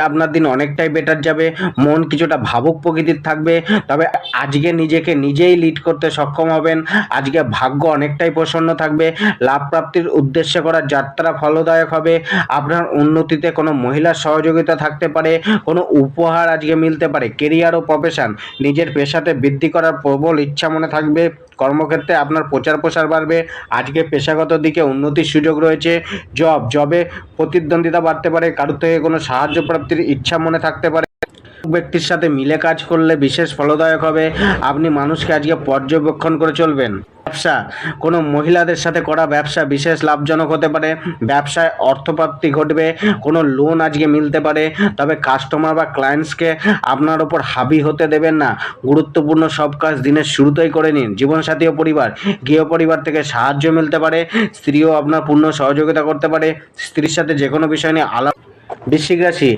আপনার দিন অনেকটাই বেটার যাবে, মন কিছুটা ভাবুক প্রকৃতির থাকবে। তবে আজকে নিজেকে নিজেই লিড করতে সক্ষম হবেন। আজকে ভাগ্য অনেকটাই প্রসন্ন থাকবে, লাভ প্রাপ্তির উদ্দেশ্যে করা যাত্রা ফলদায়ক হবে। আপনার উন্নতিতে কোনো মহিলার সহযোগিতা থাকতে পারে, কোনো উপহার আজকে মিলতে পারে। কেরিয়ার ও প্রফেশন, নিজের পেশাতে বৃদ্ধি করার প্রবল ইচ্ছা মনে থাকবে। কর্মক্ষেত্রে আপনার প্রচার প্রসার বাড়বে। আজকে পেশাগত দিকে উন্নতির সুযোগ রয়েছে। জবে প্রতিদ্বন্দ্বিতা বাড়তে পারে, কারোর থেকে কোনো সাহায্য প্রাপ্তির ইচ্ছা মনে থাকতে পারে। ব্যক্তির সাথে মিলে কাজ করলে বিশেষ ফলদায়ক হবে। আপনি মানুষকে আজকে পর্যবেক্ষণ করে চলবেন। ব্যবসা, কোনো মহিলাদের সাথে করা ব্যবসা বিশেষ লাভজনক হতে পারে। ব্যবসায় অর্থপ্রাপ্তি ঘটবে, কোনো লোন আজকে মিলতে পারে। তবে কাস্টমার বা ক্লায়েন্টসকে আপনার ওপর হাবি হতে দেবেন না। গুরুত্বপূর্ণ সব কাজ দিনের শুরুতেই করে নিন। জীবনসাথী ও পরিবার, গৃহ পরিবার থেকে সাহায্য মিলতে পারে। স্ত্রীও আপনার পূর্ণ সহযোগিতা করতে পারে। স্ত্রীর সাথে যে কোনো বিষয় নিয়ে আলাপ। বৃশ্চিক রাশি,